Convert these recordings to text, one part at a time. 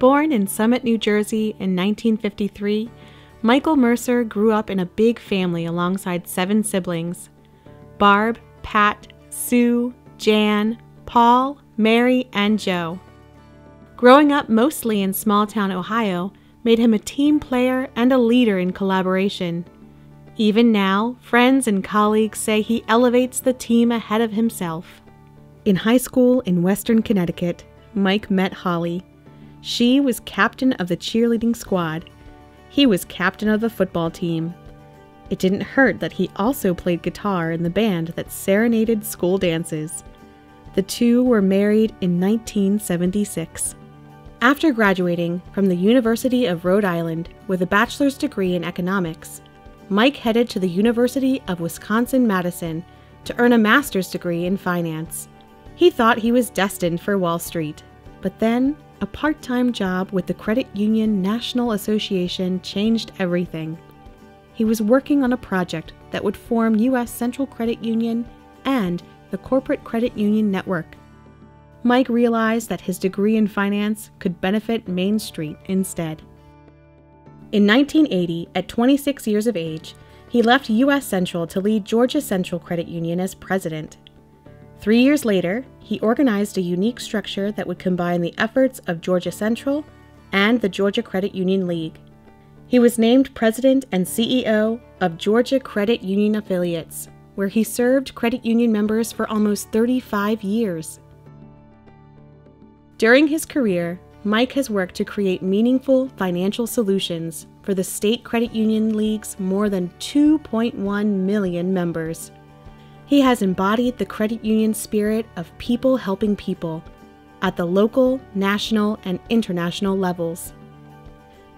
Born in Summit, New Jersey in 1953, Michael Mercer grew up in a big family alongside 7 siblings: Barb, Pat, Sue, Jan, Paul, Mary, and Joe. Growing up mostly in small-town Ohio made him a team player and a leader in collaboration. Even now, friends and colleagues say he elevates the team ahead of himself. In high school in Western Connecticut, Mike met Holly. She was captain of the cheerleading squad. He was captain of the football team. It didn't hurt that he also played guitar in the band that serenaded school dances. The two were married in 1976. After graduating from the University of Rhode Island with a bachelor's degree in economics, Mike headed to the University of Wisconsin-Madison to earn a master's degree in finance. He thought he was destined for Wall Street, but then a part-time job with the Credit Union National Association changed everything. He was working on a project that would form U.S. Central Credit Union and the Corporate Credit Union Network. Mike realized that his degree in finance could benefit Main Street instead. In 1980, at 26 years of age, he left U.S. Central to lead Georgia Central Credit Union as president. 3 years later, he organized a unique structure that would combine the efforts of Georgia Central and the Georgia Credit Union League. He was named president and CEO of Georgia Credit Union Affiliates, where he served credit union members for almost 35 years. During his career, Mike has worked to create meaningful financial solutions for the state credit union league's more than 2.1 million members. He has embodied the credit union spirit of people helping people at the local, national, and international levels.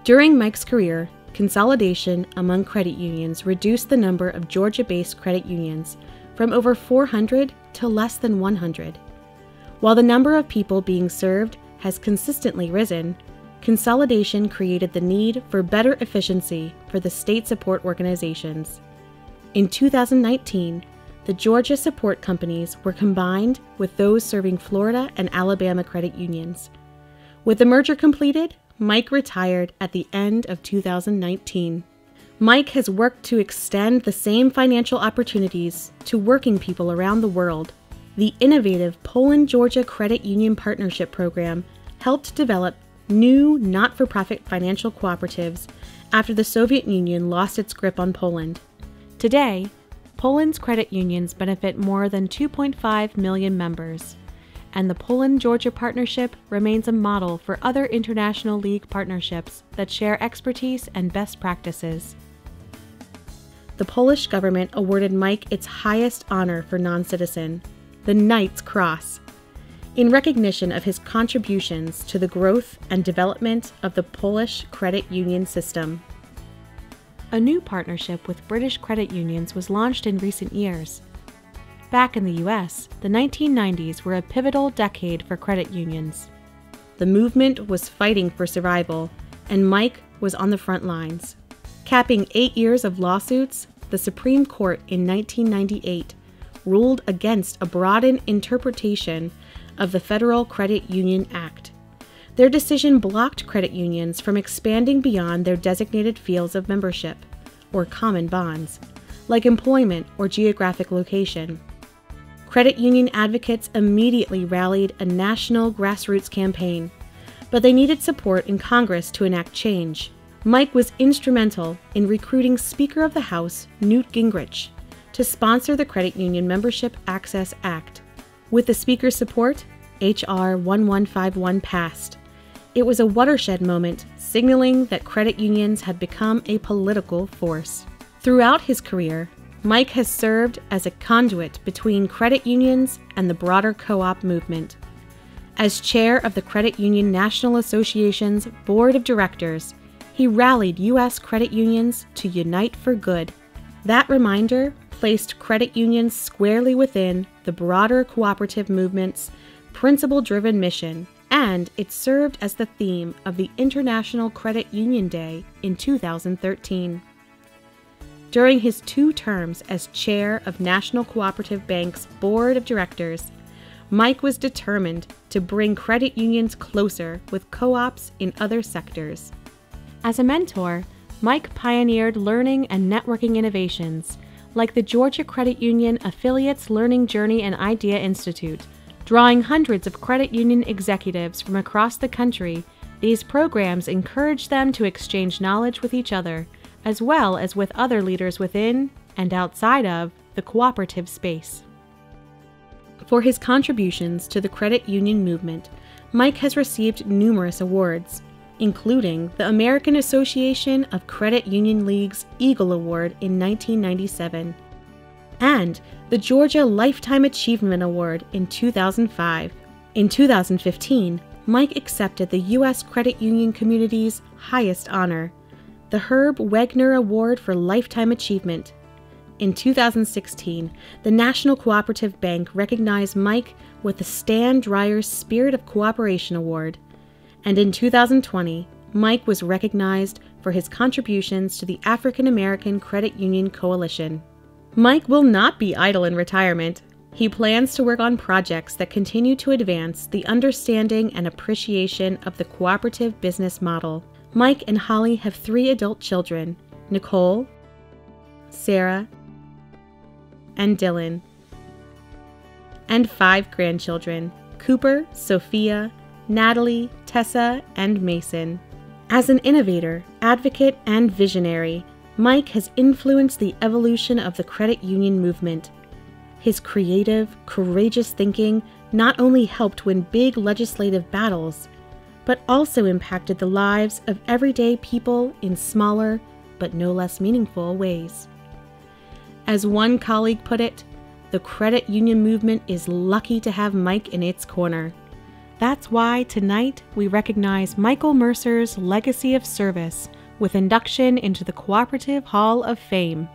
During Mike's career, consolidation among credit unions reduced the number of Georgia-based credit unions from over 400 to less than 100. While the number of people being served has consistently risen, consolidation created the need for better efficiency for the state support organizations. In 2019, the Georgia support companies were combined with those serving Florida and Alabama credit unions. With the merger completed, Mike retired at the end of 2019. Mike has worked to extend the same financial opportunities to working people around the world. The innovative Poland-Georgia Credit Union Partnership Program helped develop new not-for-profit financial cooperatives after the Soviet Union lost its grip on Poland. Today, Poland's credit unions benefit more than 2.5 million members, and the Poland-Georgia Partnership remains a model for other international league partnerships that share expertise and best practices. The Polish government awarded Mike its highest honor for non-citizen, the Knight's Cross, in recognition of his contributions to the growth and development of the Polish credit union system. A new partnership with British credit unions was launched in recent years. Back in the U.S., the 1990s were a pivotal decade for credit unions. The movement was fighting for survival, and Mike was on the front lines. Capping 8 years of lawsuits, the Supreme Court in 1998 ruled against a broadened interpretation of the Federal Credit Union Act. Their decision blocked credit unions from expanding beyond their designated fields of membership, or common bonds, like employment or geographic location. Credit union advocates immediately rallied a national grassroots campaign, but they needed support in Congress to enact change. Mike was instrumental in recruiting Speaker of the House Newt Gingrich to sponsor the Credit Union Membership Access Act. With the Speaker's support, H.R. 1151 passed. It was a watershed moment, signaling that credit unions had become a political force. Throughout his career, Mike has served as a conduit between credit unions and the broader co-op movement. As chair of the Credit Union National Association's Board of Directors, he rallied U.S. credit unions to unite for good. That reminder placed credit unions squarely within the broader cooperative movement's principle-driven mission, and it served as the theme of the International Credit Union Day in 2013. During his 2 terms as chair of National Cooperative Bank's Board of Directors, Mike was determined to bring credit unions closer with co-ops in other sectors. As a mentor, Mike pioneered learning and networking innovations, like the Georgia Credit Union Affiliates Learning Journey and Idea Institute. Drawing hundreds of credit union executives from across the country, these programs encourage them to exchange knowledge with each other, as well as with other leaders within and outside of the cooperative space. For his contributions to the credit union movement, Mike has received numerous awards, including the American Association of Credit Union League's Eagle Award in 1997 and the Georgia Lifetime Achievement Award in 2005. In 2015, Mike accepted the U.S. credit union community's highest honor, the Herb Wegner Award for Lifetime Achievement. In 2016, the National Cooperative Bank recognized Mike with the Stan Dreyer's Spirit of Cooperation Award. And in 2020, Mike was recognized for his contributions to the African American Credit Union Coalition. Mike will not be idle in retirement. He plans to work on projects that continue to advance the understanding and appreciation of the cooperative business model. Mike and Holly have 3 adult children, Nicole, Sarah, and Dylan, and 5 grandchildren, Cooper, Sophia, Natalie, Tessa, and Mason. As an innovator, advocate, and visionary, Mike has influenced the evolution of the credit union movement. His creative, courageous thinking not only helped win big legislative battles, but also impacted the lives of everyday people in smaller, but no less meaningful ways. As one colleague put it, the credit union movement is lucky to have Mike in its corner. That's why tonight we recognize Michael Mercer's legacy of service with induction into the Cooperative Hall of Fame.